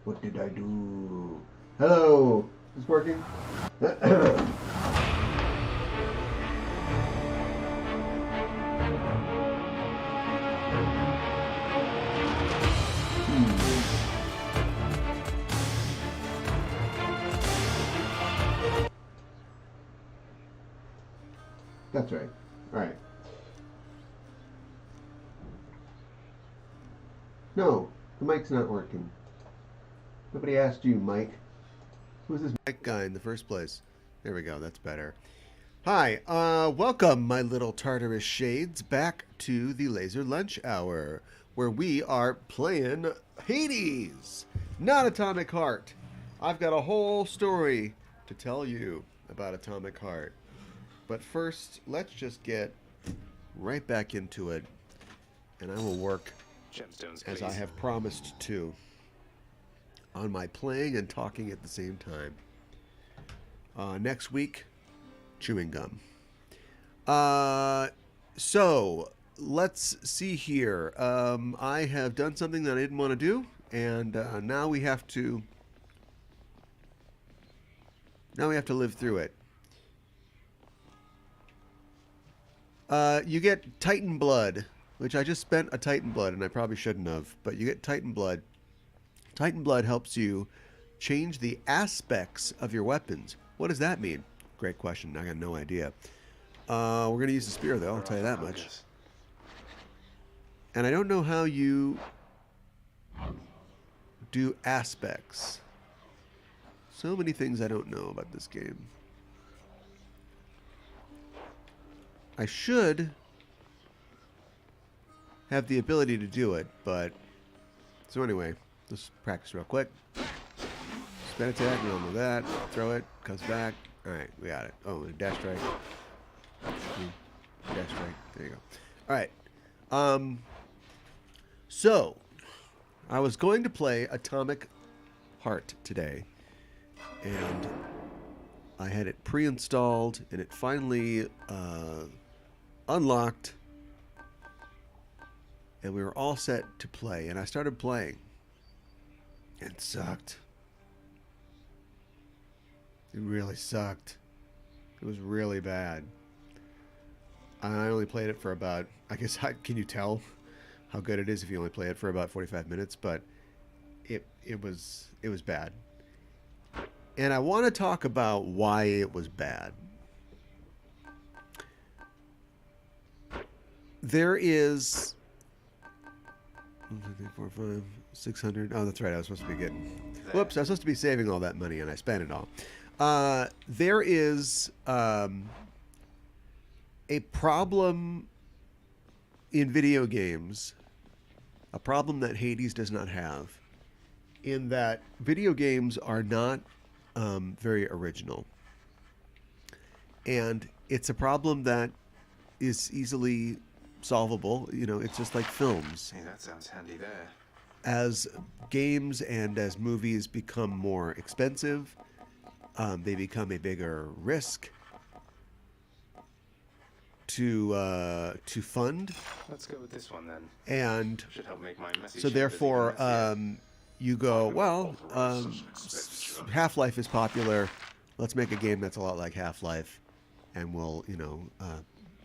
What did I do? Hello. Is this working? That's right. All right. No, the mic's not working. Nobody asked you, Mike. Who's this Mike guy in the first place? There we go. That's better. Hi. Welcome, my little Tartarus shades, back to the Laser Lunch Hour, where we are playing Hades, not Atomic Heart. I've got a whole story to tell you about Atomic Heart. But first, let's just get right back into it, and I will work Gemstones, as I have promised to on my playing and talking at the same time. Next week, chewing gum. So let's see here. I have done something that I didn't want to do, and now we have to live through it. You get Titan Blood, which I just spent a Titan Blood, and I probably shouldn't have, but you get Titan Blood. Titan Blood helps you change the aspects of your weapons. What does that mean? Great question. I got no idea. We're going to use the spear, though, I'll tell you that much. And I don't know how you do aspects. So many things I don't know about this game. I should have the ability to do it, but... So anyway, let's practice real quick. Spin attack, we don't know that. Throw it, comes back. Alright, we got it. Oh, and a dash strike. Dash strike, there you go. Alright. So, I was going to play Atomic Heart today, and I had it pre-installed, and it finally unlocked, and we were all set to play, and I started playing. It sucked. It really sucked. It was really bad. I only played it for about, I guess, can you tell how good it is if you only play it for about 45 minutes? But it was bad. And I want to talk about why it was bad. There is 1, 2, 3, 4, 5, 600. Oh, that's right. I was supposed to be getting. Whoops! I was supposed to be saving all that money, and I spent it all. There is a problem in video games, a problem that Hades does not have, in that video games are not very original, and it's a problem that is easily solvable. You know, it's just like films. Hey, that sounds handy there. As games and as movies become more expensive, they become a bigger risk to fund. Let's go with this one then. And should help make my messy so therefore, you go, well, Half-Life is popular. Let's make a game that's a lot like Half-Life, and we'll,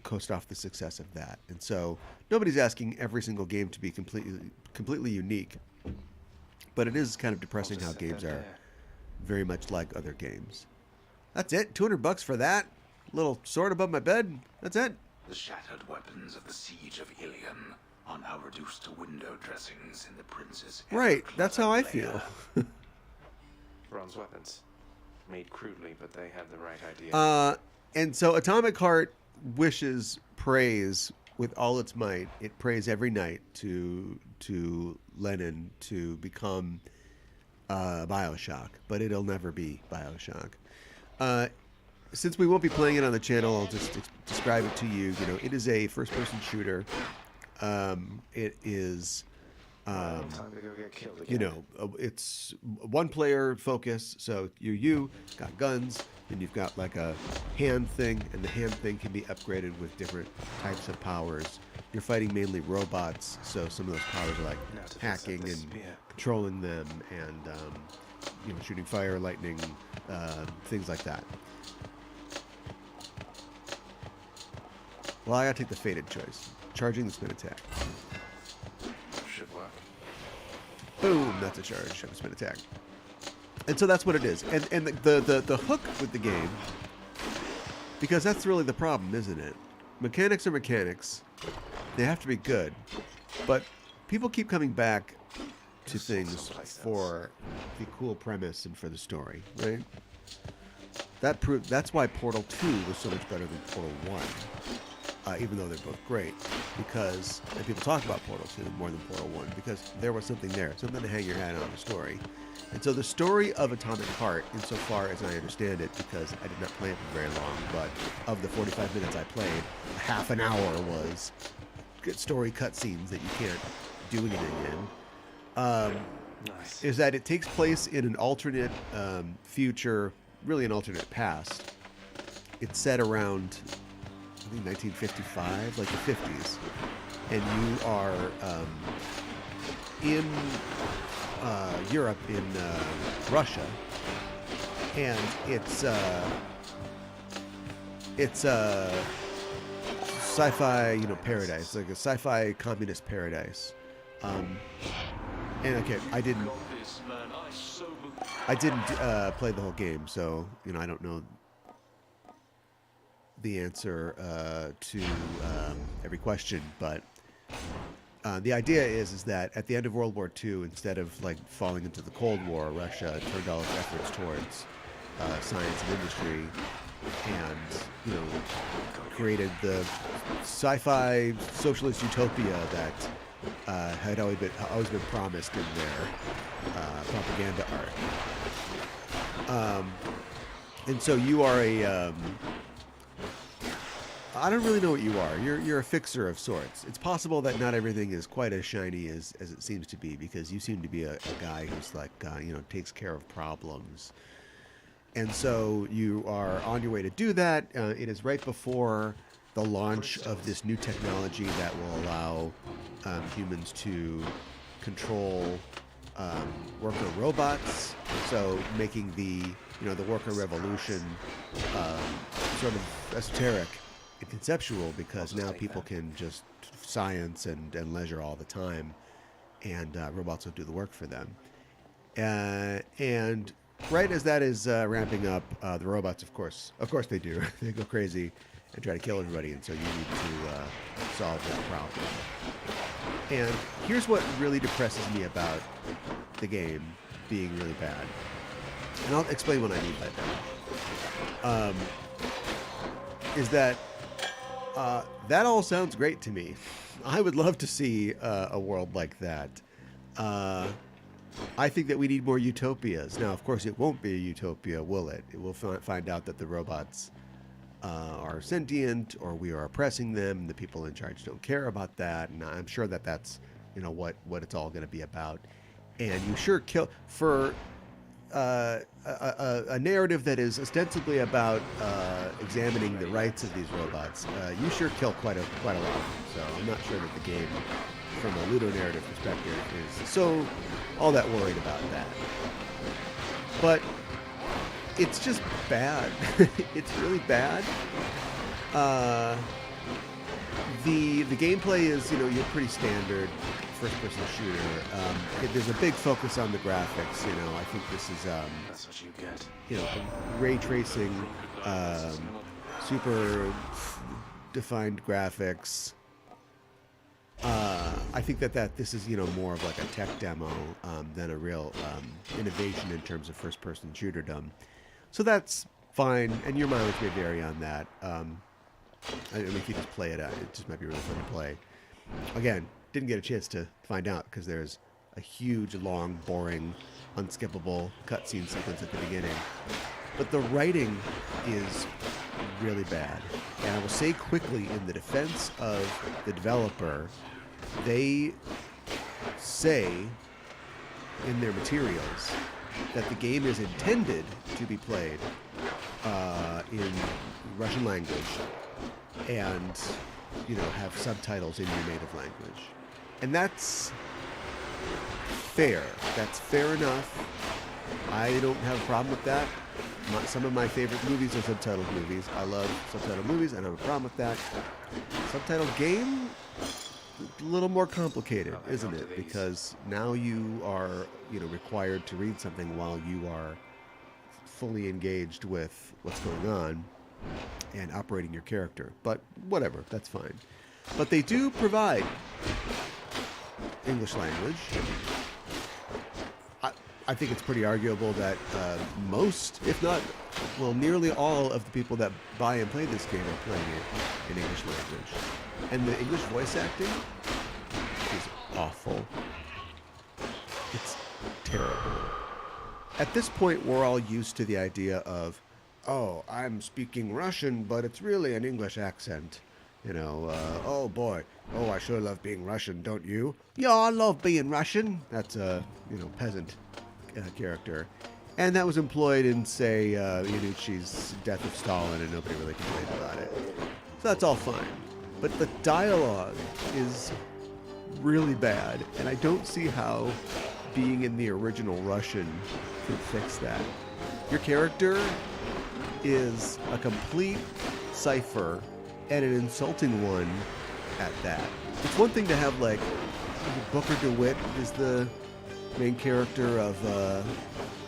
coast off the success of that. And so nobody's asking every single game to be completely unique, but it is kind of depressing how games are very much like other games. That's it. $200 for that little sword above my bed. That's it. The shattered weapons of the siege of Ilion are now reduced to window dressings in the prince's Right. That's how I feel. Bronze weapons, made crudely, but they have the right idea. And so Atomic Heart prays with all its might. It prays every night to Lenin to become BioShock, but it'll never be BioShock. Since we won't be playing it on the channel, I'll just describe it to you. You know, it is a first-person shooter. It is, Time to go get killed again. it's one-player focus. So you got guns, and you've got like a hand thing, and the hand thing can be upgraded with different types of powers you're fighting mainly robots, so some of those powers are like Now to fix up hacking this and spear. controlling them, and shooting fire, lightning, things like that. Well, I gotta take the fated choice. Charging the spin attack. Should work. Boom! That's a charge of a spin attack. And so that's what it is. And the hook with the game, because that's really the problem, isn't it? Mechanics are mechanics. They have to be good. But people keep coming back to things for the cool premise and for the story, right? That's why Portal 2 was so much better than Portal 1. Even though they're both great, and people talk about Portal 2 more than Portal 1, because there was something there, something to hang your hat on the story. And so the story of Atomic Heart, insofar as I understand it, because I did not play it for very long, but of the 45 minutes I played, half an hour was story cutscenes that you can't do anything in, Nice. is that it takes place in an alternate future, really an alternate past. It's set around, I think, 1955, like the 50s, and you are in Europe, in Russia, and it's a sci-fi, paradise, like a sci-fi communist paradise. And okay, I didn't play the whole game, so I don't know the answer to every question, but the idea is that at the end of World War II, instead of falling into the Cold War, Russia turned all its efforts towards science and industry, and created the sci-fi socialist utopia that had always been promised in their propaganda art. And so you are I don't really know what you are. You're a fixer of sorts. It's possible that not everything is quite as shiny as it seems to be, because you seem to be a guy who's takes care of problems. And so you are on your way to do that. It is right before the launch of this new technology that will allow humans to control worker robots. So making the worker revolution sort of esoteric and conceptual, because now people can just science and leisure all the time, and robots will do the work for them. And right as that is ramping up, the robots, of course they do. They go crazy and try to kill everybody, and so you need to solve that problem. And here's what really depresses me about the game being really bad. And I'll explain what I mean by that. Is that that all sounds great to me. I would love to see a world like that. I think that we need more utopias. Now, of course, it won't be a utopia, will it? It will find out that the robots are sentient, or we are oppressing them, and the people in charge don't care about that. And I'm sure that that's what it's all going to be about. And you sure kill for a narrative that is ostensibly about examining the rights of these robots. You sure kill quite a lot of them. So I'm not sure that the game, from a ludonarrative perspective, is so all that worried about that. But it's just bad. It's really bad. The gameplay is, you're pretty standard first-person shooter. There's a big focus on the graphics. I think this is That's what you get. ray tracing, super defined graphics. I think that this is more of like a tech demo than a real innovation in terms of first-person shooterdom. So that's fine, and your mileage may vary on that. If you just play it, it just might be really fun to play. Again, didn't get a chance to find out because there's a huge, long, boring, unskippable cutscene sequence at the beginning. But the writing is really bad. And I will say quickly, in the defense of the developer, they say in their materials that the game is intended to be played in Russian language, and have subtitles in your native language. And that's fair. That's fair enough. I don't have a problem with that. Some of my favorite movies are subtitled movies. I love subtitled movies. I don't have a problem with that. Subtitled game, a little more complicated, isn't it? Because now you are, required to read something while you are fully engaged with what's going on and operating your character. But whatever, that's fine. But they do provide English language. I think it's pretty arguable that most, if not, nearly all of the people that buy and play this game are playing it in English language. And the English voice acting is awful. It's terrible. At this point, we're all used to the idea of, oh, I'm speaking Russian, but it's really an English accent. Oh boy, oh, I sure love being Russian, don't you? Yeah, I love being Russian. That's a, peasant character. And that was employed in, say, Yanucci's Death of Stalin, and nobody really complained about it. So that's all fine. But the dialogue is really bad, and I don't see how being in the original Russian could fix that. Your character is a complete cipher, and an insulting one at that. It's one thing to have, like, Booker DeWitt is the main character of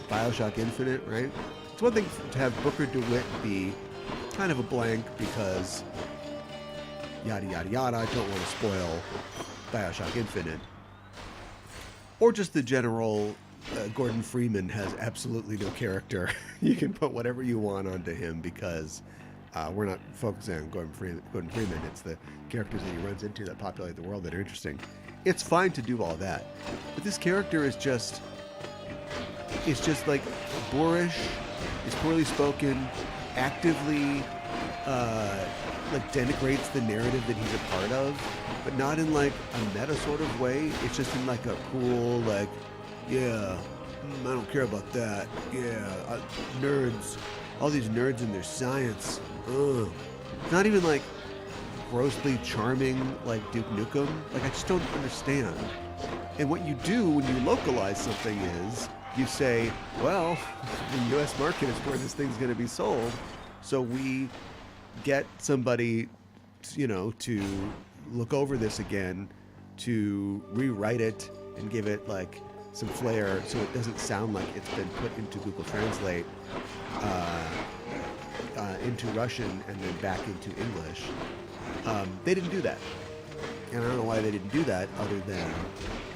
Bioshock Infinite, right? It's one thing to have Booker DeWitt be kind of a blank because yada yada yada, I don't want to spoil Bioshock Infinite. Or just the general Gordon Freeman has absolutely no character. You can put whatever you want onto him because we're not focusing on Gordon Freeman. It's the characters that he runs into that populate the world that are interesting. It's fine to do all that. But this character is just like boorish, is poorly spoken, actively like denigrates the narrative that he's a part of, but not in like a meta sort of way. It's just in like a cool, like, yeah, I don't care about that. Yeah, nerds, all these nerds and their science. Ugh. Not even like grossly charming like Duke Nukem. Like, I just don't understand. And what you do when you localize something is you say, well, the US market is where this thing's going to be sold, so we get somebody, to look over this again, to rewrite it and give it like some flair so it doesn't sound like it's been put into Google Translate into Russian and then back into English. They didn't do that. And I don't know why they didn't do that other than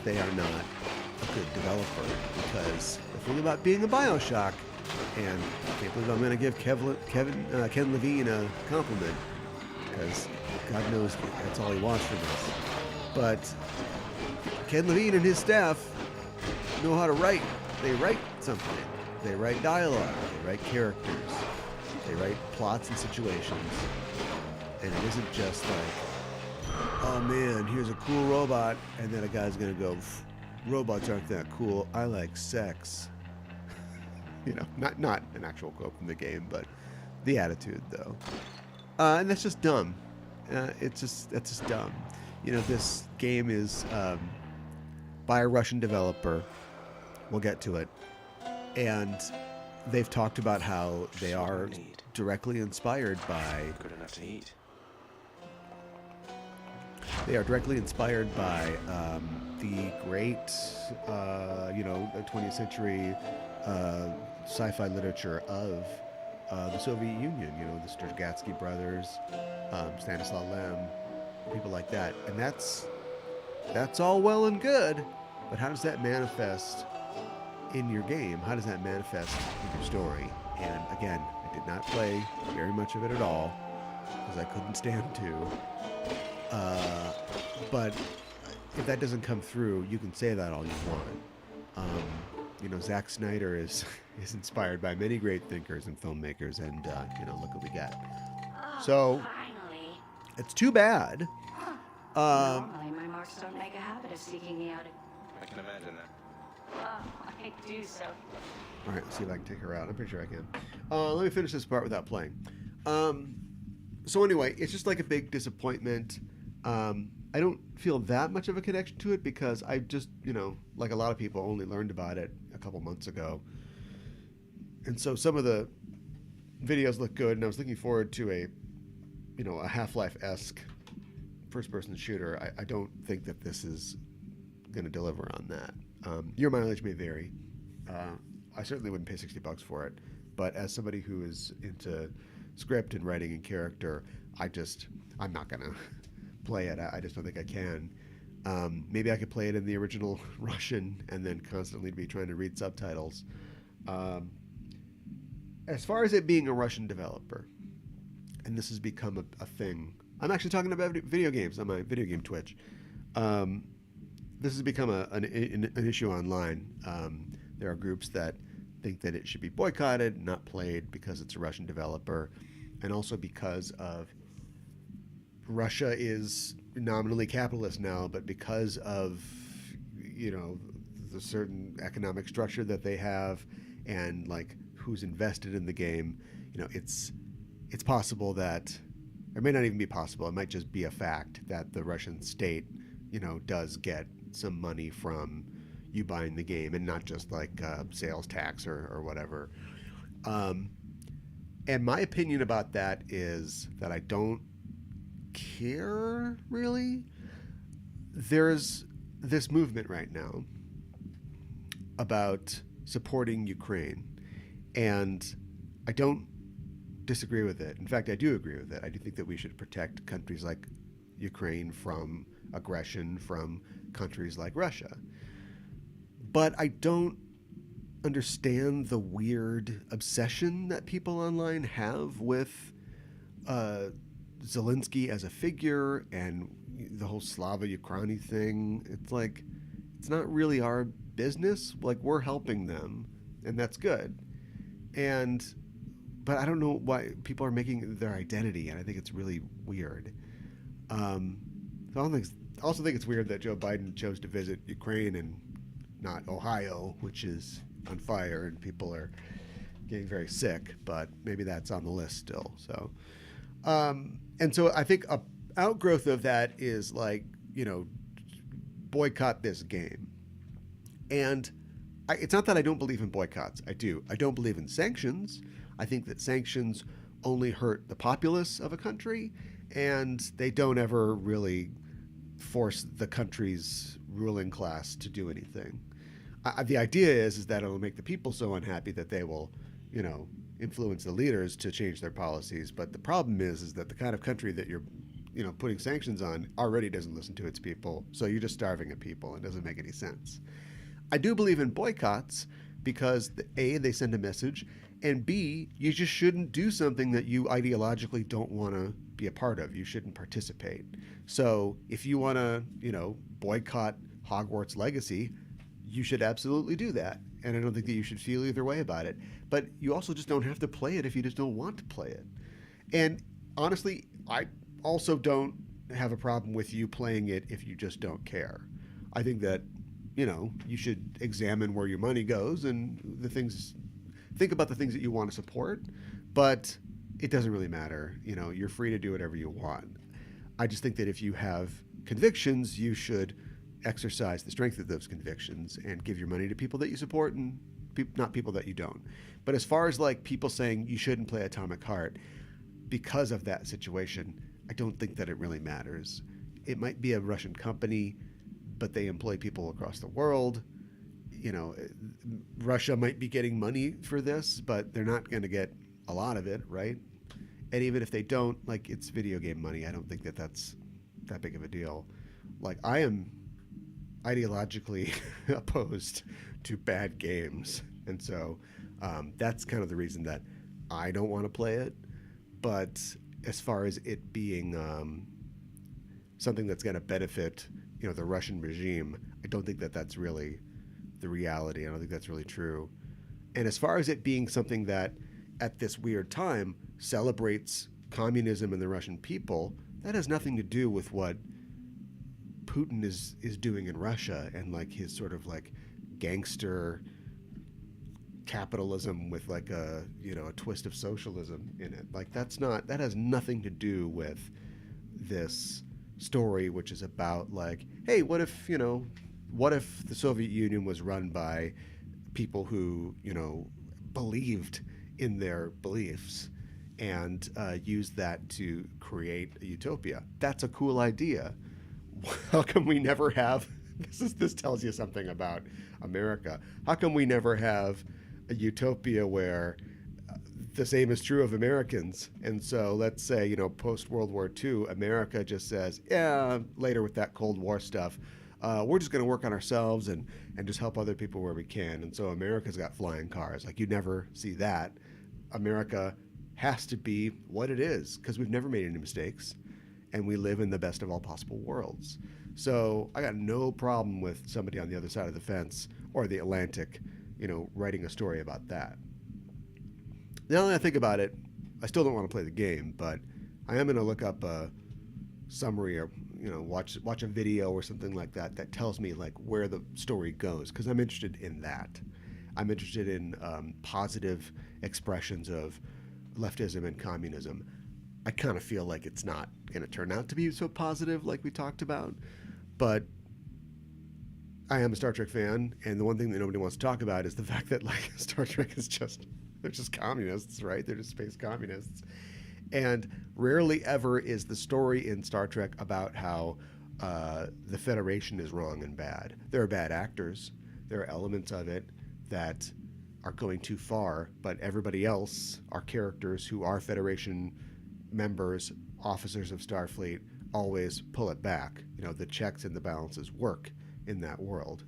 they are not a good developer. Because the thing about being a Bioshock, and I can't believe I'm going to give Ken Levine a compliment, because God knows that's all he wants from us. But Ken Levine and his staff know how to write. They write something. They write dialogue. They write characters. They write plots and situations. And it isn't just like, oh man, here's a cool robot, and then a guy's going to go, robots aren't that cool. I like sex. Not an actual quote from the game, but the attitude, though. And that's just dumb. That's just dumb. This game is by a Russian developer. We'll get to it. And they've talked about how they are directly inspired by... Good enough to eat. They are directly inspired by the great, 20th century sci-fi literature of the Soviet Union. The Strugatsky brothers, Stanislaw Lem, people like that. And that's all well and good, but how does that manifest in your game? How does that manifest in your story? And again, I did not play very much of it at all because I couldn't stand to. But if that doesn't come through, you can say that all you want. Zack Snyder is inspired by many great thinkers and filmmakers, and look what we got. So Finally. it's too bad. Normally, my marks don't make a habit of seeking me out. I can imagine that. I do so. All right, let's see if I can take her out. I'm pretty sure I can. Let me finish this part without playing. So anyway, it's just like a big disappointment. I don't feel that much of a connection to it because I just, like a lot of people, only learned about it a couple months ago. And so some of the videos look good, and I was looking forward to a Half-Life-esque first-person shooter. I don't think that this is going to deliver on that. Your mileage may vary. I certainly wouldn't pay $60 for it, but as somebody who is into script and writing and character, I'm not going to play it. I just don't think I can. Maybe I could play it in the original Russian and then constantly be trying to read subtitles. As far as it being a Russian developer, and this has become a thing. I'm actually talking about video games on my video game Twitch. This has become an issue online. There are groups that think that it should be boycotted, not played because it's a Russian developer, and also because of Russia is nominally capitalist now, but because of the certain economic structure that they have and like who's invested in the game, it's possible that, or it may not even be possible, it might just be a fact that the Russian state does get some money from you buying the game and not just like sales tax or whatever. And my opinion about that is that I don't care, really. There's this movement right now about supporting Ukraine, and I don't disagree with it. In fact, I do agree with it. I do think that we should protect countries like Ukraine from aggression from countries like Russia. But I don't understand the weird obsession that people online have with Zelensky as a figure and the whole Slava Ukraini thing. It's like, it's not really our business. Like, we're helping them, and that's good. But I don't know why people are making their identity, and I think it's really weird. I also think it's weird that Joe Biden chose to visit Ukraine and not Ohio, which is on fire and people are getting very sick, but maybe that's on the list still. So, and so I think a outgrowth of that is like, boycott this game. And it's not that I don't believe in boycotts. I do. I don't believe in sanctions. I think that sanctions only hurt the populace of a country, and they don't ever really force the country's ruling class to do anything. The idea is that it'll make the people so unhappy that they will, influence the leaders to change their policies. But the problem is that the kind of country that you're, putting sanctions on already doesn't listen to its people. So you're just starving at people. It doesn't make any sense. I do believe in boycotts because A, they send a message, and B, you just shouldn't do something that you ideologically don't want to be a part of. You shouldn't participate. So if you want to, boycott Hogwarts Legacy, you should absolutely do that. And I don't think that you should feel either way about it. But you also just don't have to play it if you just don't want to play it. And honestly, I also don't have a problem with you playing it if you just don't care. I think that, you should examine where your money goes and think about the things that you want to support, but it doesn't really matter. You're free to do whatever you want. I just think that if you have convictions, you should exercise the strength of those convictions and give your money to people that you support and not people that you don't. But as far as like people saying you shouldn't play Atomic Heart because of that situation, I don't think that it really matters. It might be a Russian company, but they employ people across the world. Russia might be getting money for this, but they're not going to get a lot of it, right? And even if they don't, like, it's video game money. I don't think that that's that big of a deal. Like, I am ideologically opposed to bad games. And so that's kind of the reason that I don't want to play it. But as far as it being something that's going to benefit, the Russian regime, I don't think that that's really the reality. I don't think that's really true. And as far as it being something that at this weird time celebrates communism and the Russian people, that has nothing to do with what Putin is doing in Russia and like his sort of like gangster capitalism with like a a twist of socialism in it. Like that has nothing to do with this story, which is about like, hey, what if the Soviet Union was run by people who believed in their beliefs and used that to create a utopia. That's a cool idea. How come we never have this tells you something about America. How come we never have a utopia where the same is true of Americans? And so let's say, post World War II, America just says, yeah, later with that Cold War stuff, we're just going to work on ourselves and just help other people where we can. And so America's got flying cars. Like, you never see that. America has to be what it is because we've never made any mistakes and we live in the best of all possible worlds. So I got no problem with somebody on the other side of the fence or the Atlantic, writing a story about that. Now that I think about it, I still don't want to play the game, but I am going to look up a summary or watch a video or something like that that tells me like where the story goes, because I'm interested in that. I'm interested in positive expressions of leftism and communism. I kind of feel like it's not going to turn out to be so positive like we talked about, but I am a Star Trek fan, and the one thing that nobody wants to talk about is the fact that like Star Trek is they're just communists, right? They're just space communists. And rarely ever is the story in Star Trek about how the Federation is wrong and bad. There are bad actors. There are elements of it that are going too far, but everybody else, our characters who are Federation members, officers of Starfleet, always pull it back. The checks and the balances work in that world.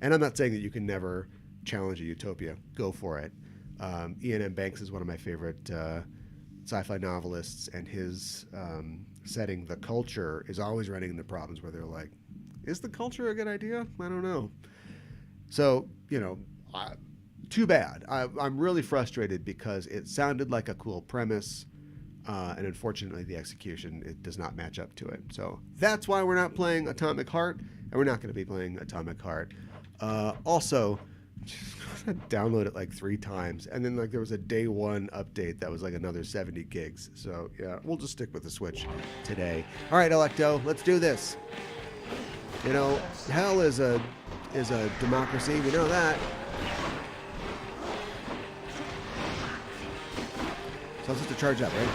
And I'm not saying that you can never challenge a utopia. Go for it. Ian M. Banks is one of my favorite sci-fi novelists, and his setting, The Culture, is always running into problems where they're like, is the culture a good idea? I don't know. So, too bad. I'm really frustrated because it sounded like a cool premise, and unfortunately the execution, it does not match up to it. So that's why we're not playing Atomic Heart, and we're not going to be playing Atomic Heart. Also, I download it like 3 times, and then like there was a day 1 update that was like another 70 gigs. So yeah, we'll just stick with the Switch today. All right, Electo, let's do this. Hell is a democracy. We know that. So let's just to charge up, right?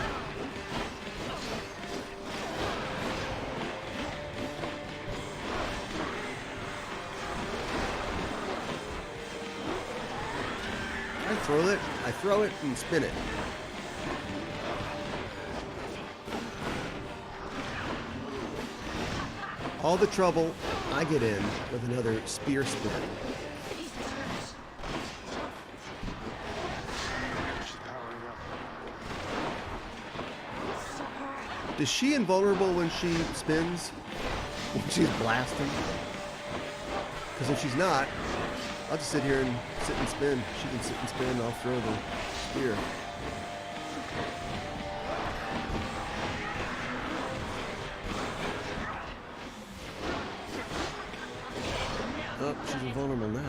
I throw it and spin it. All the trouble I get in with another spear spin. Is she invulnerable when she spins? When she's blasting? Because if she's not, I'll just sit here and sit and spin. She can sit and spin, I'll throw the spear. Oh, she's invulnerable now.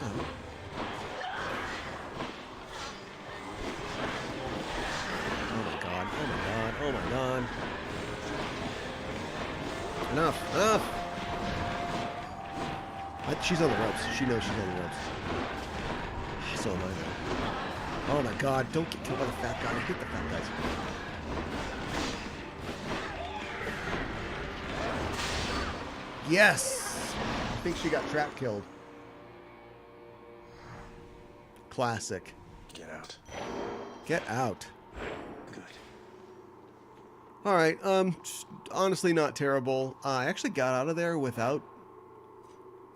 Oh. Oh my god, oh my god, oh my god. Enough. She's on the ropes. She knows she's on the ropes. So am I though. Oh my god, don't get killed by the fat guy. I hate the fat guys. Yes! I think she got trap killed. Classic. Get out. Get out. Good. Alright, honestly not terrible. I actually got out of there without...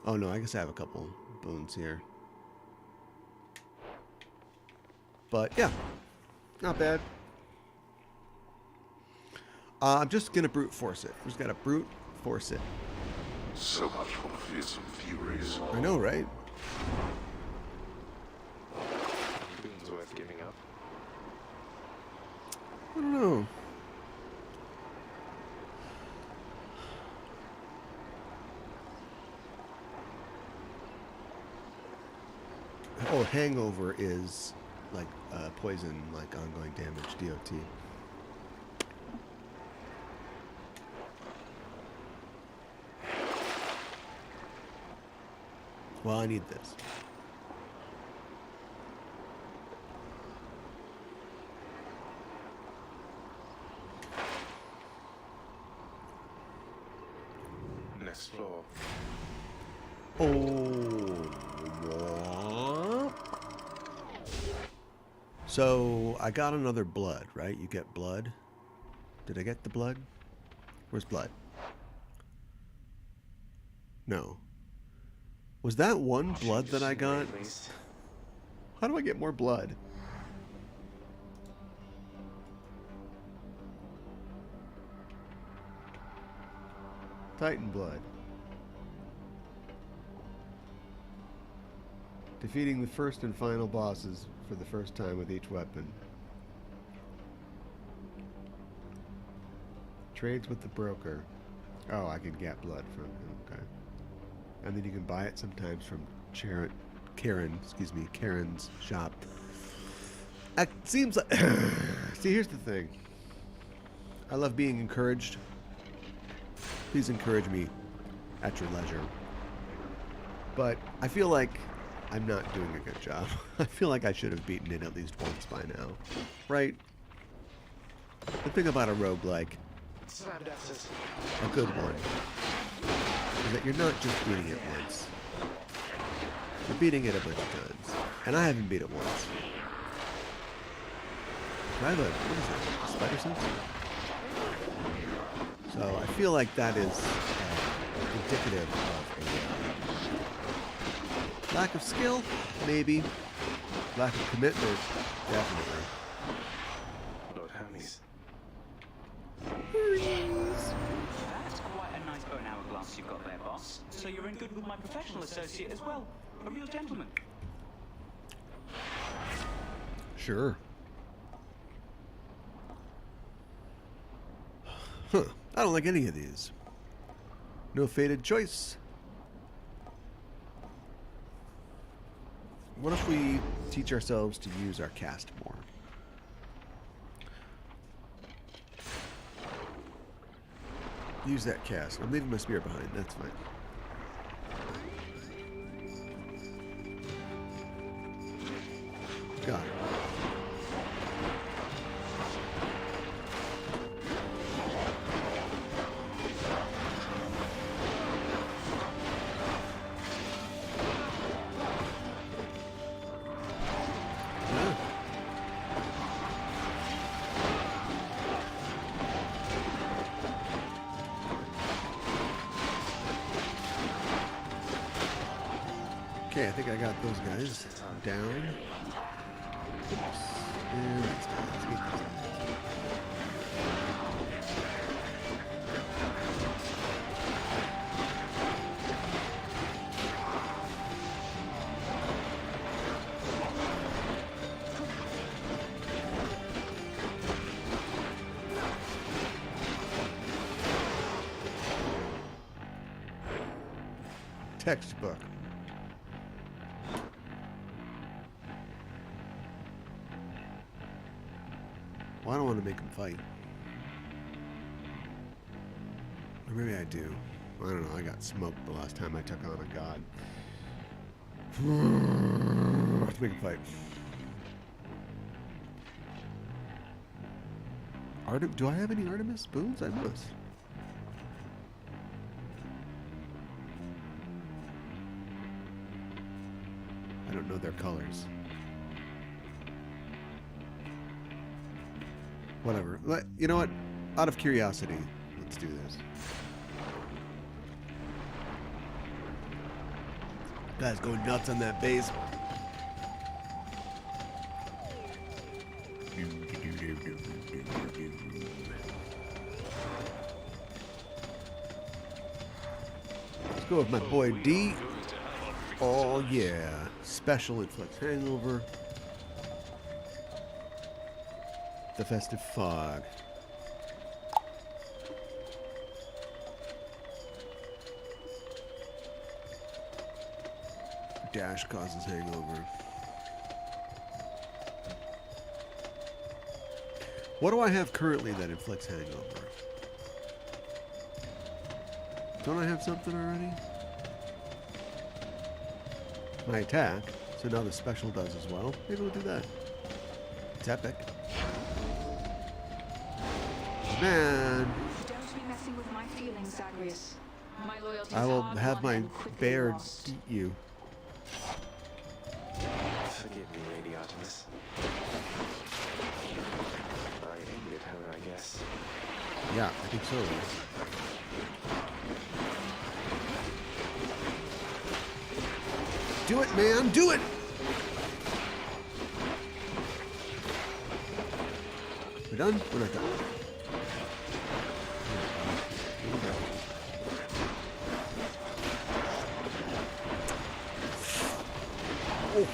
Oh no, I guess I have a couple boons here. But yeah, not bad. I'm just gonna brute force it. I'm just gonna brute force it. So much for the fearsome furies. I know, right? Boon's worth giving up. I don't know. Oh, hangover is like poison, like ongoing damage, DOT. Well, I need this. Next floor. Oh. So I got another blood, right? You get blood. Did I get the blood? Where's blood? No. Was that one blood that I got? At least. How do I get more blood? Titan blood. Defeating the first and final bosses for the first time with each weapon. Trades with the broker. Oh, I can get blood from him. Okay. And then you can buy it sometimes from Karen's shop. It seems like... See, here's the thing. I love being encouraged. Please encourage me at your leisure. But I feel like I'm not doing a good job. I feel like I should have beaten it at least once by now. Right? The thing about a roguelike, a good one, is that you're not just beating it once. You're beating it a bunch of times. And I haven't beat it once. Do I have what is that? A spider sense? So I feel like that is indicative of a lack of skill, maybe. Lack of commitment, definitely. Lord Hermes. That's quite a nice bone hourglass you've got there, boss. So you're in good with my professional associate as well. A real gentleman. Sure. Huh. I don't like any of these. No fated choice. What if we teach ourselves to use our cast more? Use that cast. I'm leaving my spear behind. That's fine. Got it. Okay, I think I got those guys down. Oops. And let's get these guys. Textbook. Well, I don't want to make them fight. Or maybe I do. I don't know. I got smoked the last time I took on a god. Let's make them fight. Do I have any Artemis spoons? I must. I don't know their colors. Whatever. You know what? Out of curiosity, let's do this. Guy's going nuts on that base. Let's go with my boy D. Oh yeah. Special inflicts hangover. The festive fog. Dash causes hangover. What do I have currently that inflicts hangover? Don't I have something already? My attack. So now the special does as well. Maybe we'll do that. It's epic. Man. Don't be messing with my feelings, Zagreus. My loyalty I is will hard have won my and quickly bear lost. eat you. Forgive me, Lady Artemis. I aimed at her, I guess. Yeah, I think so. Do it, man! Do it! We're done? We're not done. Oh.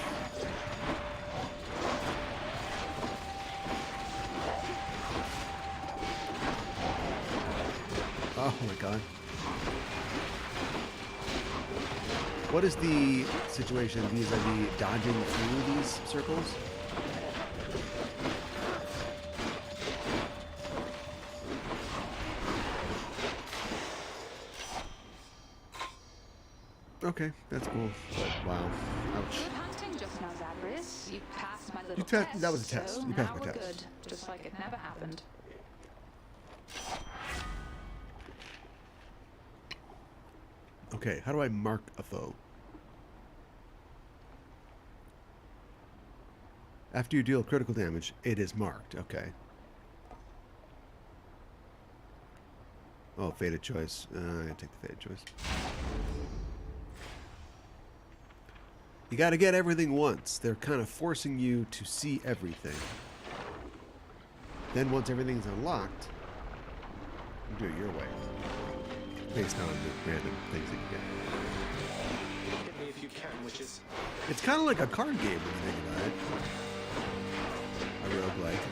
Oh my god. What is the situation vis-a-vis dodging through these circles? Okay, that's cool. Wow. Ouch. Good hunting just now, Zagreus. You passed my little You test. that was a test. So You passed now my we're test. good, just like it never happened. Okay, how do I mark a foe? After you deal critical damage, it is marked. Okay. Oh, fated choice. I gotta take the fated choice. You gotta get everything once. They're kind of forcing you to see everything. Then once everything's unlocked, you do it your way. Based on the random things that you get. Hit me if you can, witches. It's kind of like a card game when you think about it. A roguelike.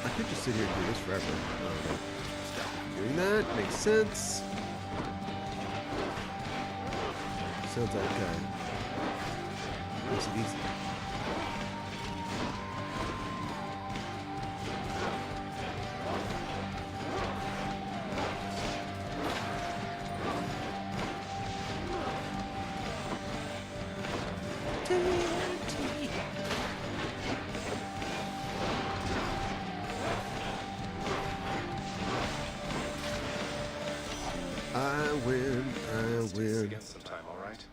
I could just sit here and do this forever. Stop doing that. Makes sense. Sounds like makes it easy. I win, Let's do this I again sometime, all right?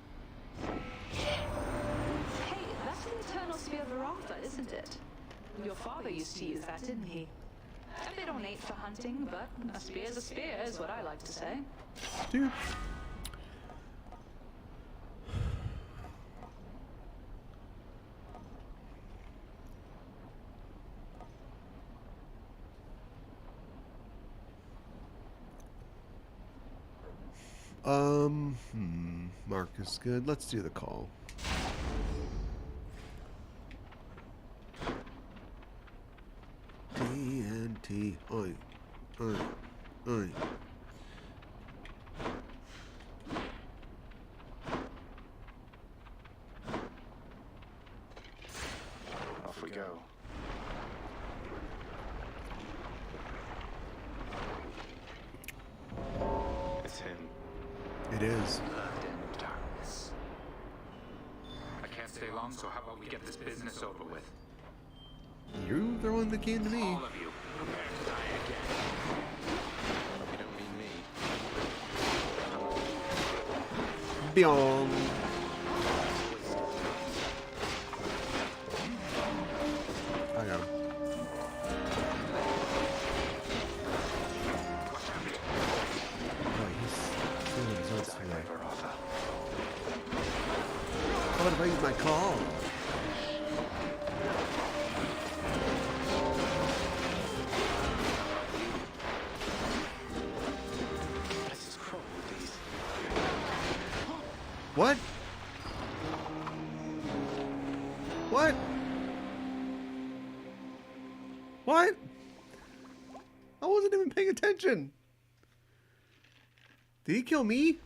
Hey, that's the eternal spear of Aratha, isn't it? Your father used to use that, didn't he? A bit ornate for hunting, but a spear's a spear, is what I like to say. Dude. Mark is good. Let's do the call. TNT. Oi. Oi. Oi. Off we go. It's him. It is. Blood and darkness. I can't stay long, so how about we get this business over with? You're the one that came to me. All of you, prepare to die again. Hope you don't mean me. Beyond. I got him. Oh, he's feeling his own today. Aratha. How about if I use my call? This is cruel with these. What? What? What? I wasn't even paying attention. Did he kill me?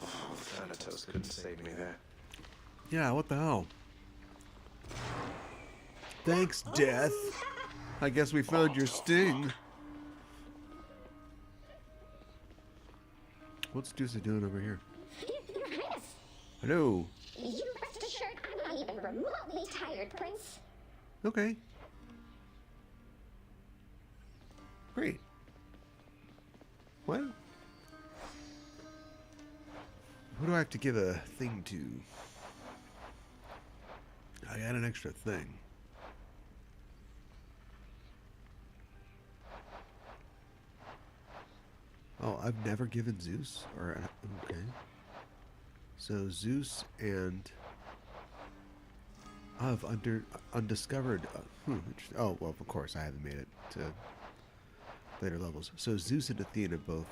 Oh, Thanatos couldn't save me there. Yeah, what the hell? Thanks, Death. I guess we found your sting. What's Deuce doing over here? Your Highness, Hello. you rest assured I'm not even remotely tired, Prince. Okay. Great. What? Who do I have to give a thing to? I got an extra thing. Oh, I've never given Zeus? Or, okay. So Zeus and... I've undiscovered... oh, well, of course, I haven't made it to later levels. So Zeus and Athena both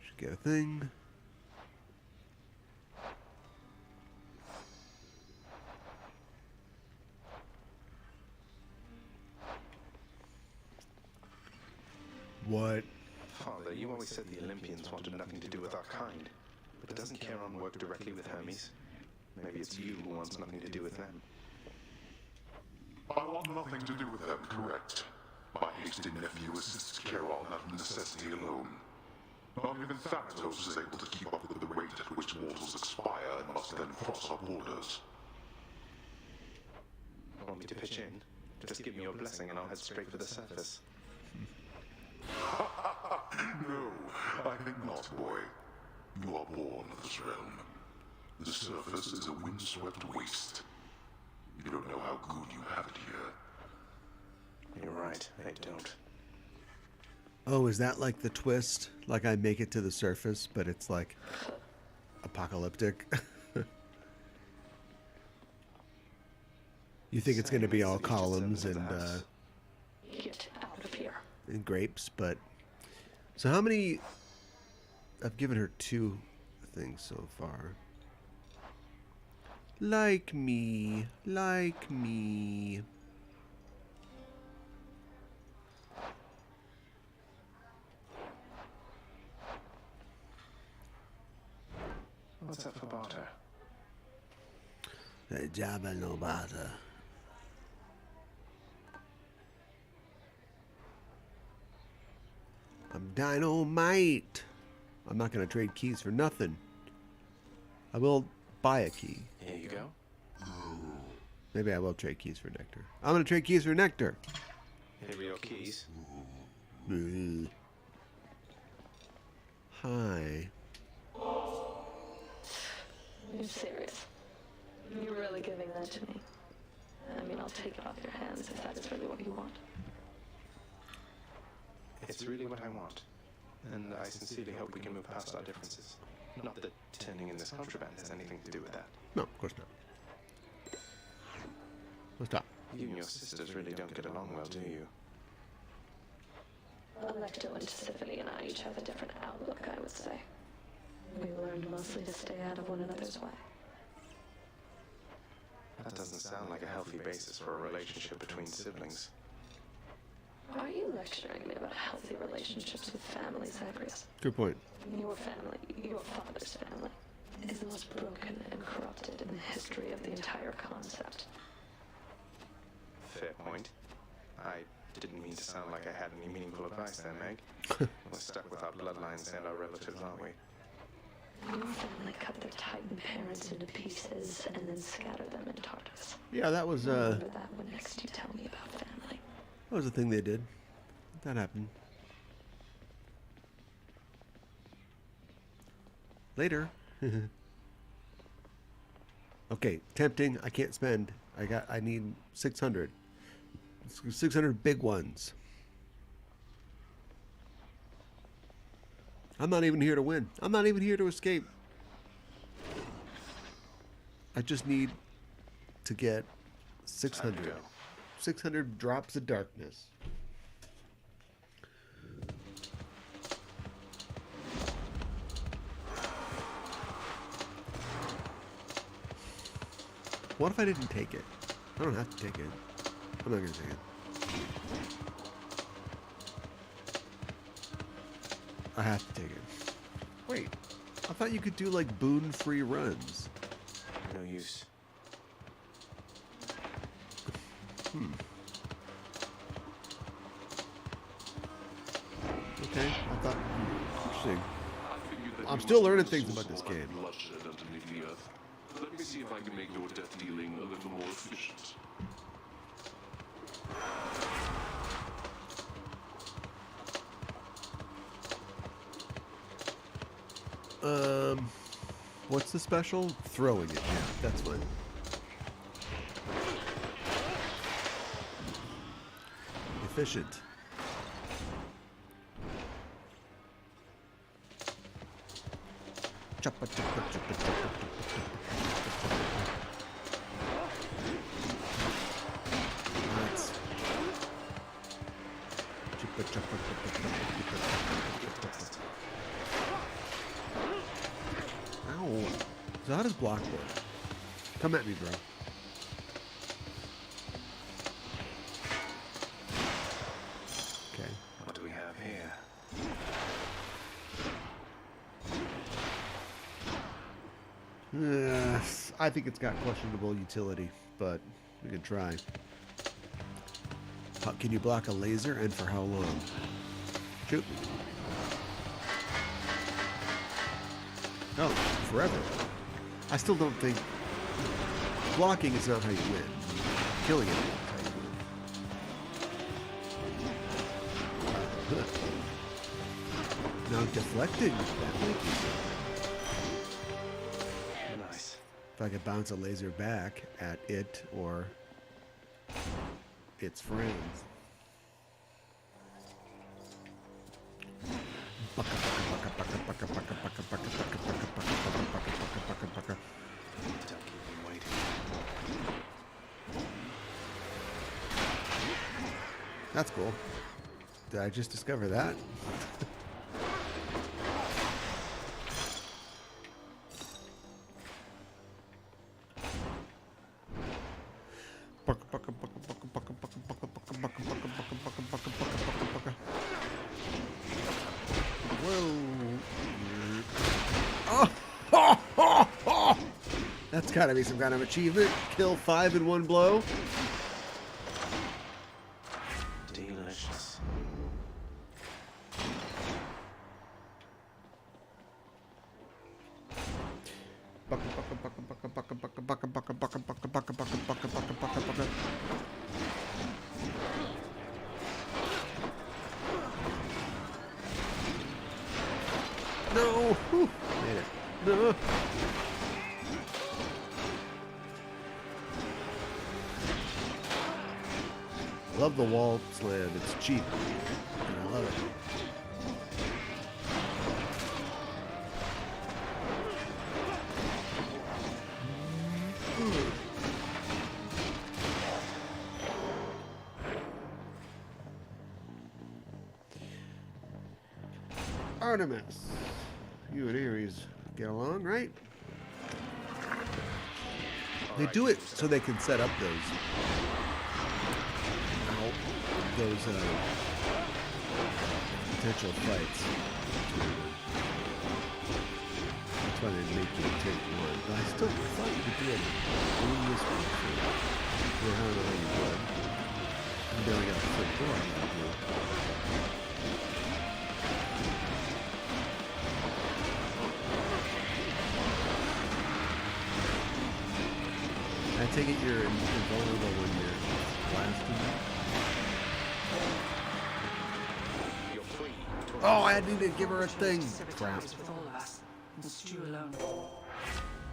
should get a thing. What? Father, you always said the Olympians wanted nothing to do with our kind. But doesn't Charon work directly with Hermes? Maybe it's you who wants nothing to do with them. I want nothing to do with them, correct? My hasty nephew assists Charon out of necessity alone. Not even Thanatos is able to keep up with the rate at which mortals expire and must then cross our borders. Want me to pitch in? Just give me your blessing and I'll head straight for the surface. No, I think not, boy. You are born of this realm. The surface is a windswept waste. You don't know how good you have it here. You're right, I don't. Oh, is that like the twist? Like I make it to the surface, but it's like apocalyptic? You think it's going to be all columns and Get out of here. grapes, but... So how many... I've given her 2 things so far. Like me. Like me. What's up for barter? The Jabba no bother. I'm dynamite. I'm not going to trade keys for nothing. I will buy a key. Here you go. Maybe I will trade keys for nectar. I'm going to trade keys for nectar. Here are your keys. Hi. You're serious. You're really giving that to me. I mean, I'll take it off your hands if that is really what you want. It's really what I want. And I sincerely hope we can move past our differences. Not that turning in this contraband has anything to do with that. No, of course not. Let's stop. You and your sisters really don't get along well, do you? Electo and Tisiphone and I each have a different outlook, I would say. We learned mostly to stay out of one another's way. That doesn't sound like a healthy basis for a relationship between siblings. Are you lecturing me about healthy relationships with families, Zagreus? Good point. Your family, your father's family, is the most broken and corrupted in the history of the entire concept. Fair point. I didn't mean to sound like I had any meaningful advice there, Meg. We're stuck with our bloodlines and our relatives, aren't we? Your family cut their Titan parents into pieces and then scattered them in Tartarus. Yeah, that was Remember that when next you tell me about family. that was a thing they did. That happened. Later. Okay, tempting. I can't spend. I need 600. 600 big ones. I'm not even here to win. I'm not even here to escape. I just need to get 600. Time to go. 600 drops of darkness. What if I didn't take it? I don't have to take it. I'm not gonna take it. I have to take it. Wait, I thought you could do like boon-free runs. No use. Okay, I thought interesting. I figured that I'm you still must learning be things so about this small and game. bloodshed underneath the earth. Let me see if I can make your death dealing a little more efficient. What's the special? Throwing it. Yeah, that's fine. Efficient. Choppa, choppa, choppa, choppa, choppa, Nuts. Choppa, choppa, choppa, choppa, choppa, choppa. Ow. So how does block work? Come at me, bro. Okay. What do we have here? I think it's got questionable utility, but we can try. Can you block a laser, and for how long? Shoot. Oh, forever. I still don't think... Blocking is not how you win. Killing it is how you win. Now deflecting, that might be something. Nice. If I could bounce a laser back at it or its friends. Don't keep me waiting. That's cool. Did I just discover that? Whoa. That's gotta be some kind of achievement. Kill 5 in one blow. Delicious. No! Whew. Made it. No! Love the wall slam. It's cheap. And I love it. Artemis. You and Ares get along, right? They do it so they can set up those potential fights. That's why they make you take one. But I still thought you could do it in this week. I don't know how you would. You barely got the front door. I take it you're invulnerable when you're blasting. You're free. Oh, I need to give her a thing. Crap. With all of us. And Stu alone. All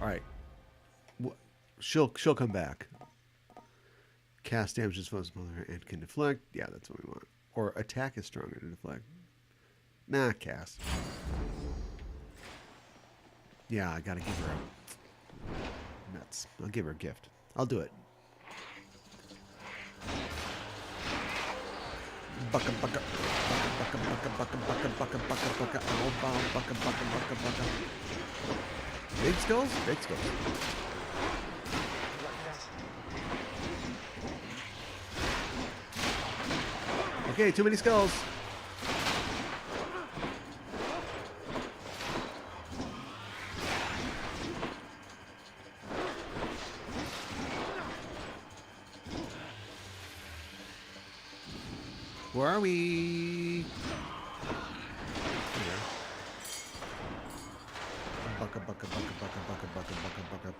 right. She'll come back. Cast damage is smaller and can deflect. Yeah, that's what we want. Or attack is stronger to deflect. Nah, cast. Yeah, I gotta give her a nuts. I'll give her a gift. I'll do it. Bucka bucka. Bucka bucka bucka bucka bucka bucka bucka. Ow, bow, bucka bucka bucka bucka. Big skulls? Big skulls. Okay, too many skulls. Where are we? Here. Bucka, bucka, bucka, bucka, bucka, bucka, bucka, bucka.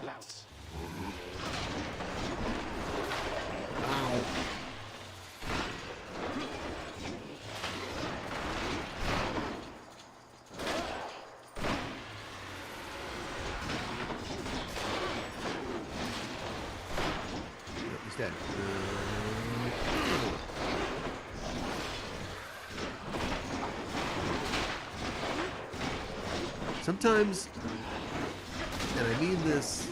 Louse. Ow. Yep, he's dead. Sometimes, and I mean this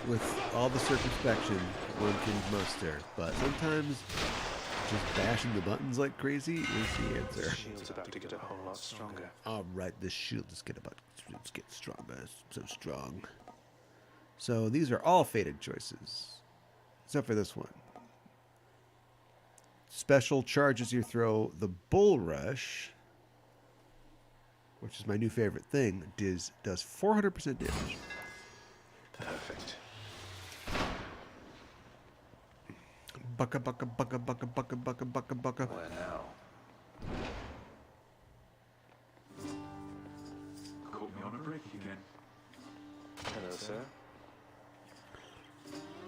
with all the circumspection one can muster, but sometimes just bashing the buttons like crazy is the answer. Shield's about to get a whole lot stronger. All right, this shield is let's get stronger. It's so strong. So these are all fated choices, except for this one. Special charges you throw. The Bull Rush, which is my new favorite thing, does 400% damage. Perfect. Bucka, bucka, bucka, bucka, bucka, bucka, bucka, bucka. Where now? Caught me on a break again. Hello, sir.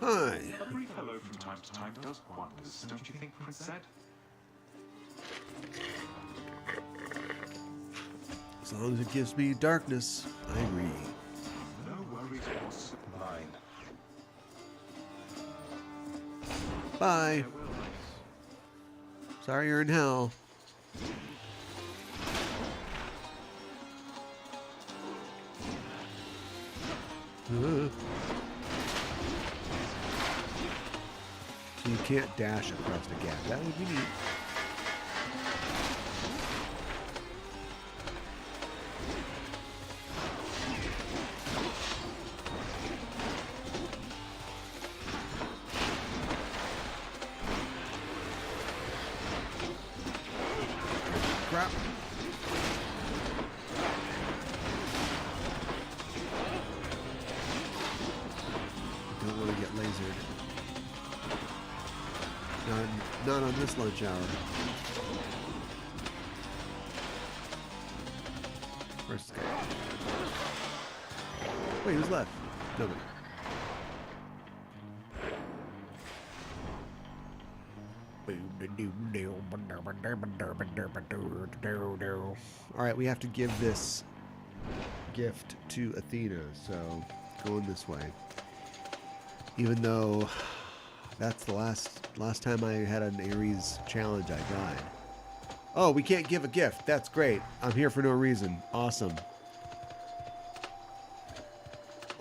Hi. A brief hello from time to time does wonders, don't you think, Prince Zed? As long as it gives me darkness, I agree. No worries, boss. Mine. Bye. Sorry you're in hell. So you can't dash across the gap. That would be neat. Crap. Don't want to get lasered. Not on this launch hour. Where's this guy? Wait, who's left? Nobody. Alright, we have to give this gift to Athena, so going this way. Even though that's the last time I had an Ares challenge, I died. Oh, we can't give a gift. That's great. I'm here for no reason. Awesome.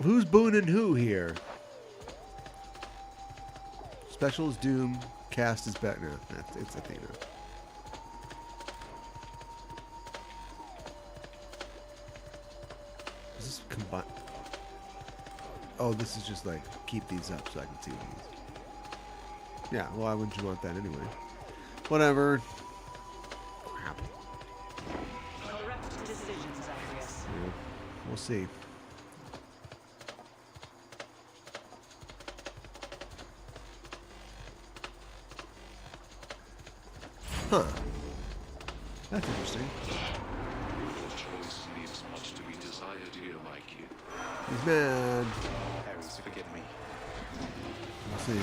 Who's booning who here? Special is Doom. Cast is Vecna. It's Athena. Is this combine? Oh, this is just like keep these up so I can see these. Yeah, well, why wouldn't you want that anyway? Whatever. Crap. Correct decisions, Zagreus. Yeah, we'll see. Huh. That's interesting. Your choice leaves much to be desired here, my kid. He's mad. Ares, forgive me. We'll see.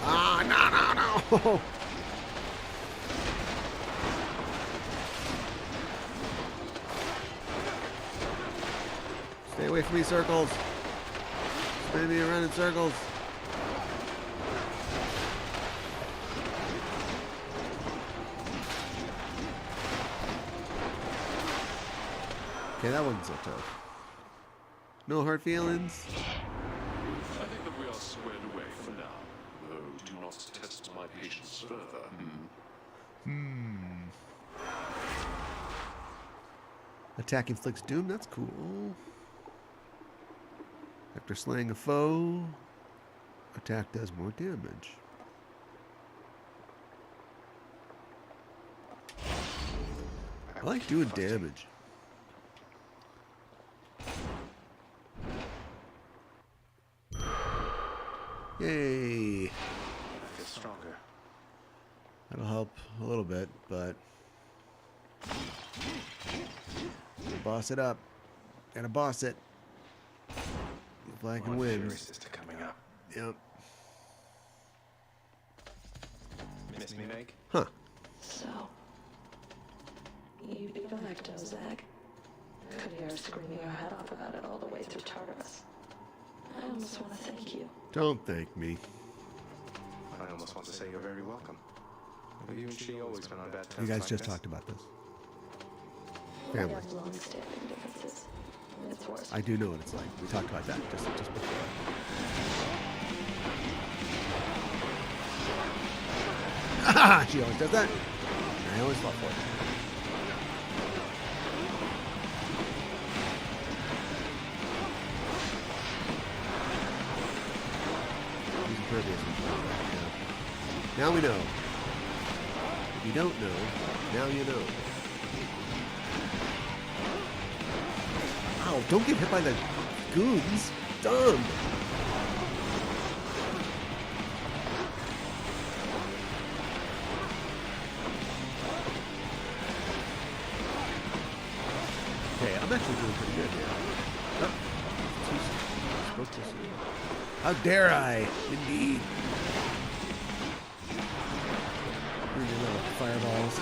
Ah, no, no, no! Stay away from me, circles. Spin me around in circles. Okay, that wasn't so tough. No hard feelings. I think that we are squared away for now. Though, do not test my patience further. Attack inflicts doom, that's cool. After slaying a foe, attack does more damage. I like doing damage. Yay! I feel stronger. That'll help a little bit, but boss it up. Gotta boss it. If I can win. Fury sister coming up. Yep. Miss me, Meg? Huh. So, you beat Electo, Zag. Could hear her screaming her head off about it all the way through Tartarus. I almost want to thank you. Don't thank me. I almost want to say you're very welcome. But you and she always been on bad terms. You guys like just this. talked about this. We Family. have long-standing differences. It's worse. I do know what it's like. We talked about that just before. She always does that. I always fought for it. He's impervious. Yeah. Now we know. If you don't know, now you know. Ow, don't get hit by the goons. Dumb. Okay, I'm actually doing pretty good here. Oh, supposed to see. How dare I? Indeed. Bring your little fireballs.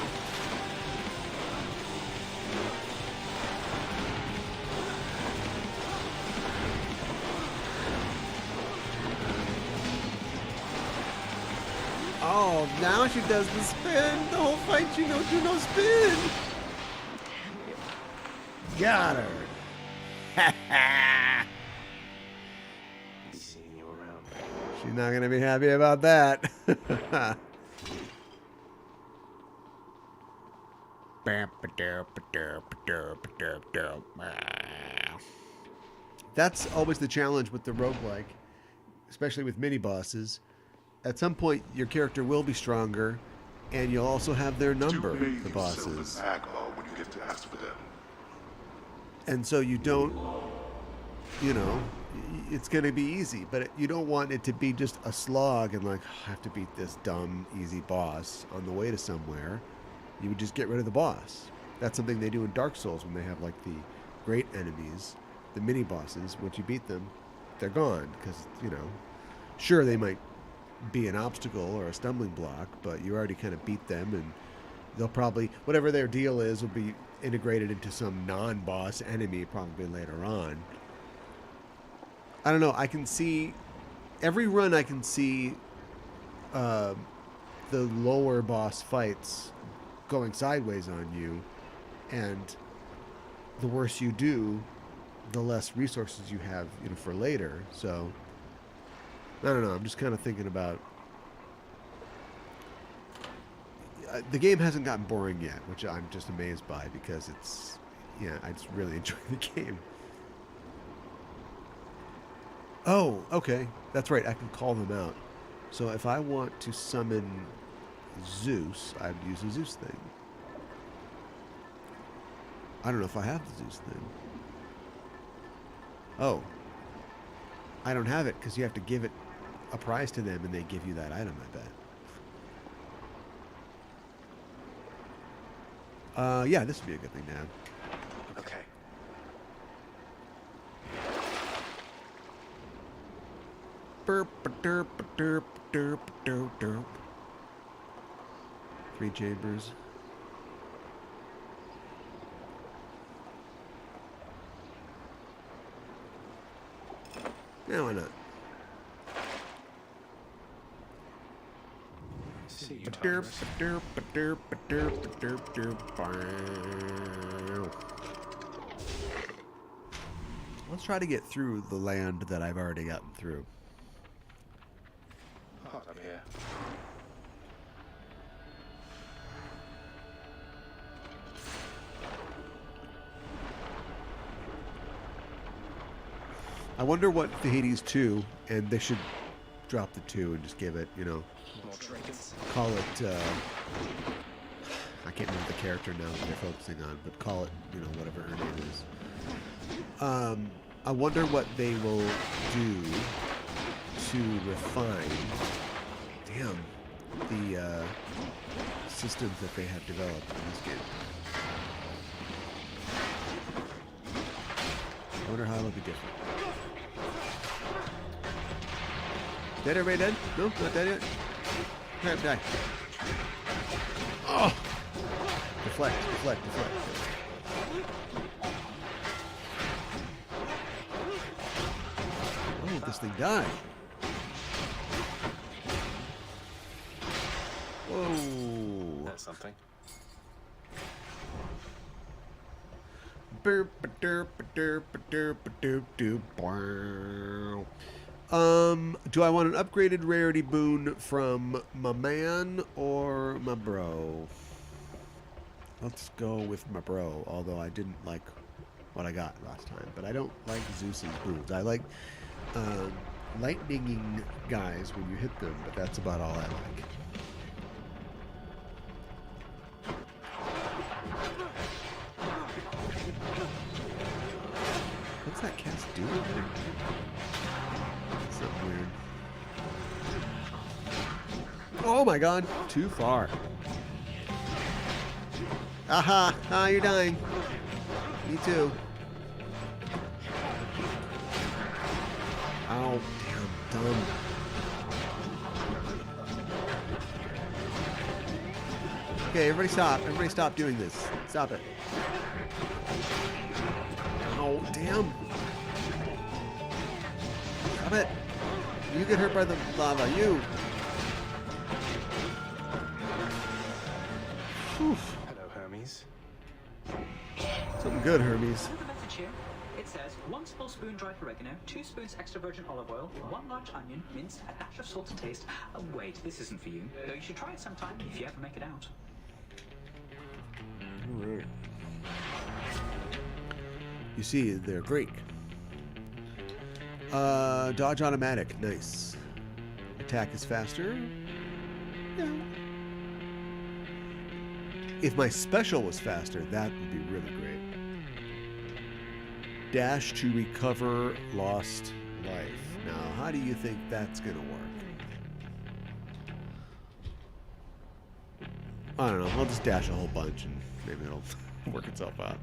Oh, now she does the spin. The whole fight she don't do no spin. Got her. Be seeing you around. She's not gonna be happy about that. That's always the challenge with the roguelike, especially with mini bosses. At some point, your character will be stronger, and you'll also have their number, Do bathe the yourself bosses. in Agma when you get to ask for them. And so you don't, you know, it's going to be easy, but you don't want it to be just a slog and like, I have to beat this dumb, easy boss on the way to somewhere. You would just get rid of the boss. That's something they do in Dark Souls when they have like the great enemies, the mini bosses. Once you beat them, they're gone because, you know, sure, they might be an obstacle or a stumbling block, but you already kind of beat them, and they'll probably, whatever their deal is, will be integrated into some non-boss enemy probably later on. I don't know. I can see every run. I can see the lower boss fights going sideways on you, and the worse you do, the less resources you have, you know, for later. So I don't know. I'm just kind of thinking about. The game hasn't gotten boring yet, which I'm just amazed by because it's, yeah, I just really enjoy the game. Oh, okay. That's right. I can call them out. So if I want to summon Zeus, I'd use a Zeus thing. I don't know if I have the Zeus thing. Oh. I don't have it because you have to give it a prize to them and they give you that item, I bet. Yeah, this would be a good thing to have. Okay. Burp, derp, derp, derp, derp, derp. 3 chambers. Yeah, why not? See you, Derp, Tartarus. derp, derp, derp, derp, derp. Bow. Let's try to get through the land that I've already gotten through. Hot up here. I wonder what the Hades 2, and they should drop the 2 and just give it, you know, More trinkets. call it, I can't remember the character now that they're focusing on, but call it, you know, whatever her name is. I wonder what they will do to refine, the systems that they have developed in this game. I wonder how it'll be different. Dead? Everybody dead? No? Not dead yet? Crap, die. Oh! Deflect, deflect, deflect. Oh, this thing died. Whoa. That's something. Do I want an upgraded rarity boon from my man or my bro? Let's go with my bro, although I didn't like what I got last time. But I don't like Zeus's boons. I like lightninging guys when you hit them, but that's about all I like. What's that cast doing there? Something weird. Oh my god, too far. Aha! Ah, you're dying. Me too. Ow, damn, dumb. Okay, everybody stop. Everybody stop doing this. Stop it. Oh, damn. Stop it. You get hurt by the lava. You. Whew. Hello, Hermes. Something good, Hermes. Another message here. It says 1 small spoon dried oregano, 2 spoons extra virgin olive oil, 1 large onion, minced, a dash of salt to taste. Wait, this isn't for you. Though you should try it sometime if you ever make it out. You see, they're Greek. Dodge automatic. Nice. Attack is faster. Yeah. If my special was faster, that would be really great. Dash to recover lost life. Now, how do you think that's going to work? I don't know. I'll just dash a whole bunch and maybe it'll work itself out.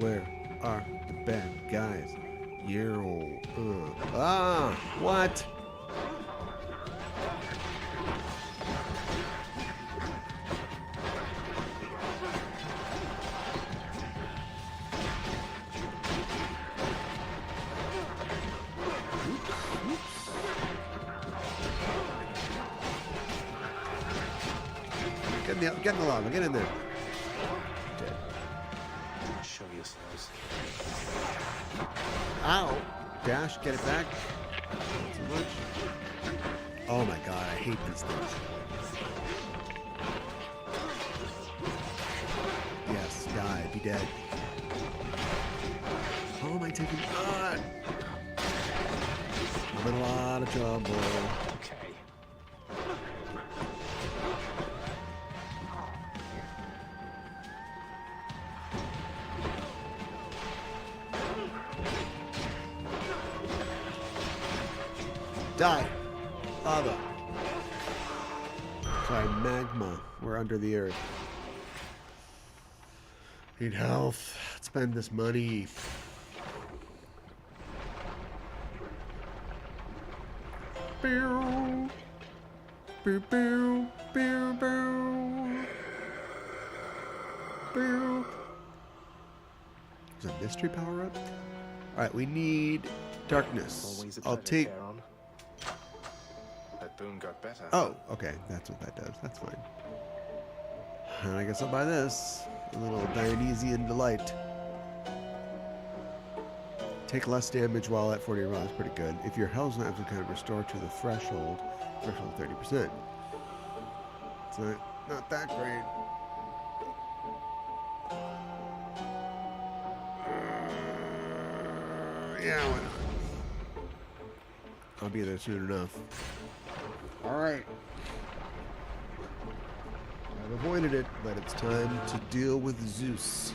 Where are the bad guys? What? Get in the lava. Get in there. Dead. Show yourselves. Ow. Dash. Get it back. Not so much. Oh my god. I hate these things. Yes. Die. Be dead. How am I taking... God. I'm in a lot of trouble. Okay. Die. Lava. Sorry, magma. We're under the earth. Need health. Spend this money. Bow. Bow, bow, bow, bow. Bow. Is a mystery power up? Alright, we need darkness. Always a I'll pleasure, take... Charon. That boon got better. Oh, okay. That's what that does. That's fine. And I guess I'll buy this. A little Dionysian delight. Take less damage while at 40 rounds. Pretty good. If your health is not kind of restored to the threshold, threshold 30%. It's not that great. Yeah, why not? I'll be there soon enough. Alright. I've avoided it, but it's time to deal with Zeus.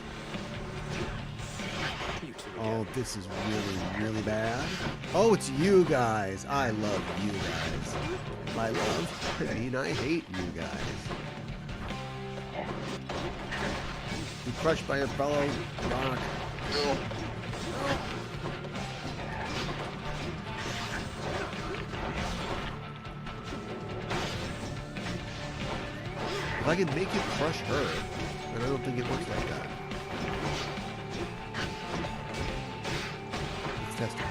Oh, this is really, really bad. Oh, it's you guys. I love you guys. I love, I mean, I hate you guys. Be crushed by a fellow rock. No. If I can make you crush her, then I don't think it works like that. Let's test it.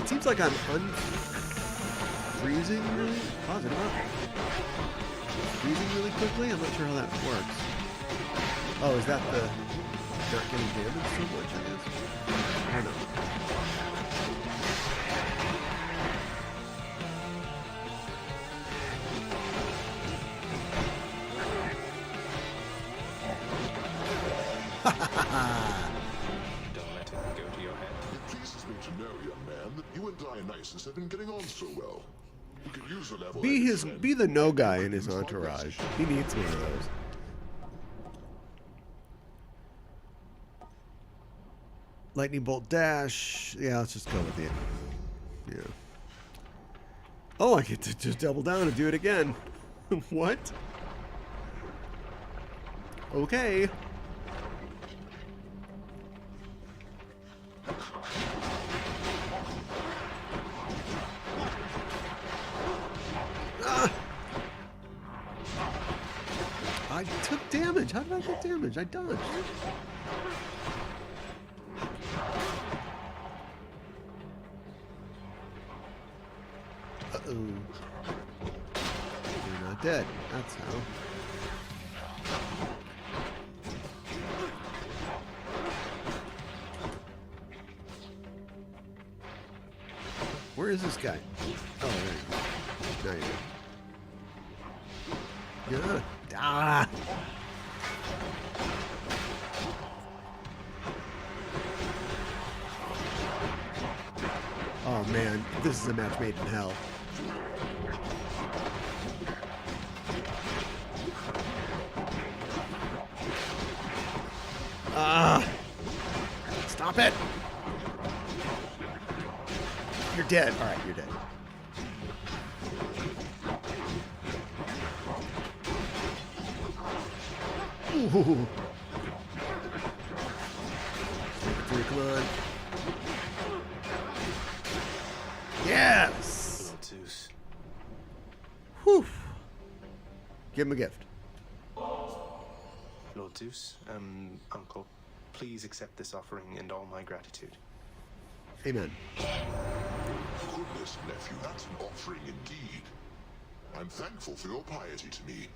It seems like I'm unfreezing really. Pause it up. Freezing really quickly? I'm not sure how that works. Oh, is that the not getting damaged so much, I guess? I don't know. Don't let it go to your head. It pleases me to know, young man, that you and Dionysus have been getting on so well. You could use a level. Be the no guy in his entourage. He needs one of those. Lightning bolt dash. Yeah, let's just go with it. Yeah. Oh, I get to just double down and do it again. What? Okay. Ah! I took damage. How did I get damage? I dodged. Uh-oh. You're not dead. That's how. Where is this guy? Oh, there you go. Now you're good. Yeah. Ah! Oh man, this is a match made in hell. Ah! Stop it! You're dead. All right, you're dead. Ooh. Come on. Yes. Lord Zeus. Whew. Give him a gift. Lord Zeus, Uncle, please accept this offering and all my gratitude. Amen. Goodness, nephew, that's an offering indeed. I'm thankful for your piety to me.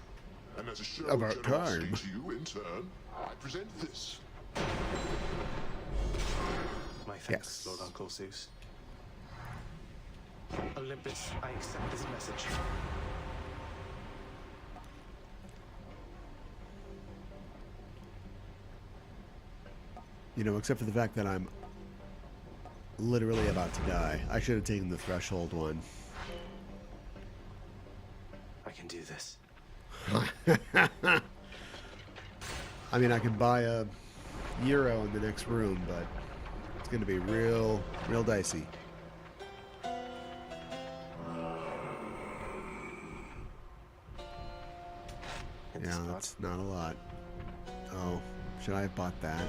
And as a show About of generosity time. to you in turn, I present this. My thanks, Yes. Lord Uncle Zeus. Olympus, I accept this message. You know, except for the fact that I'm literally about to die. I should have taken the threshold one. I can do this. I mean, I could buy a euro in the next room, but it's going to be real dicey. In Yeah, this spot. that's not a lot. Oh, should I have bought that?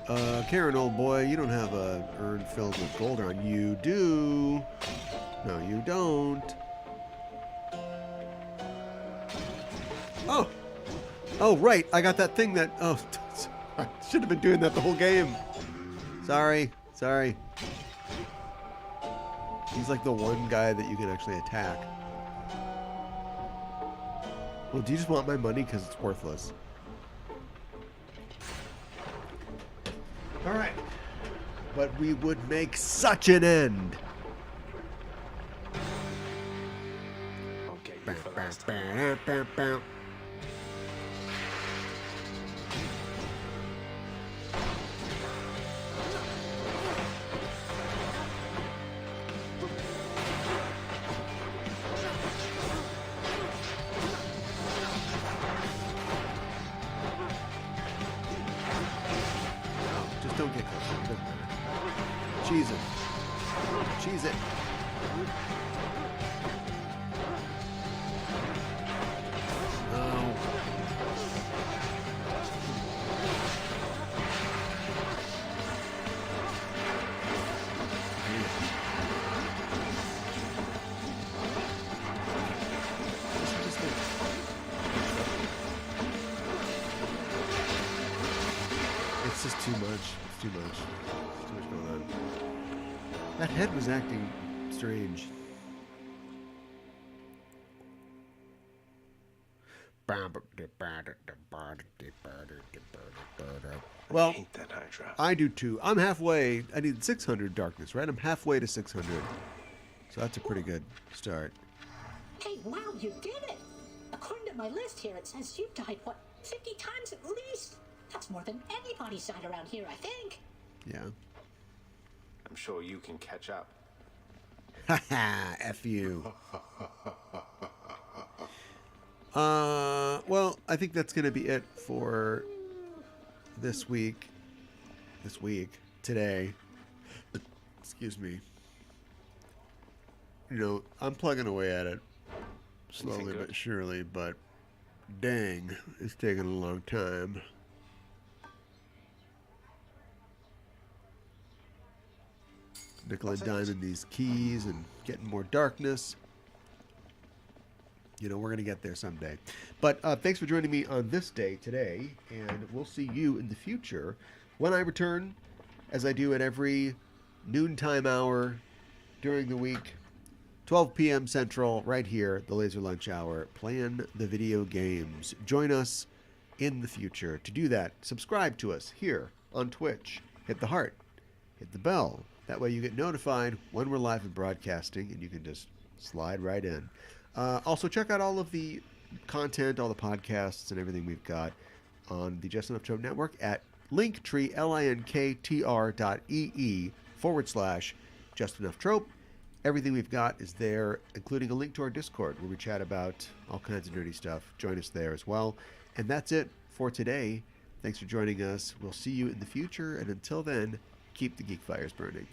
Crap. Karen, old boy, you don't have a urn filled with gold on. You do. No, you don't. Oh. Oh, right. I got that thing that... Oh, I should have been doing that the whole game. Sorry. Sorry. He's like the one guy that you can actually attack. Well, do you just want my money because it's worthless? All right. But we would make such an end. Okay, you for last time. Just don't get close. It doesn't matter. Cheese it. Cheese it. No. It's just too much. It's too much. There's too much going on. That head was acting strange. Well, I hate that Hydra. I do too. I'm halfway. I need 600 darkness, right? I'm halfway to 600. So that's a pretty good start. Hey, wow, you did it! According to my list here, it says you've died, what, 50 times at least? That's more than anybody's died around here, I think. Yeah. I'm sure you can catch up. Haha, F you. Well, I think that's going to be it for this week. Today. Excuse me. You know, I'm plugging away at it slowly but surely, but dang, it's taking a long time. Nickel and diming these keys and getting more darkness. You know, we're going to get there someday. But thanks for joining me on this day today, and we'll see you in the future when I return, as I do at every noontime hour during the week, 12 p.m. Central, right here, the Laser Lunch Hour, playing the video games. Join us in the future. To do that, subscribe to us here on Twitch. Hit the heart. Hit the bell. That way you get notified when we're live and broadcasting, and you can just slide right in. Also, check out all of the content, all the podcasts, and everything we've got on the Just Enough Trope Network at Linktree, linktr.ee/Just Enough Trope. Everything we've got is there, including a link to our Discord, where we chat about all kinds of nerdy stuff. Join us there as well. And that's it for today. Thanks for joining us. We'll see you in the future, and until then, keep the geek fires burning.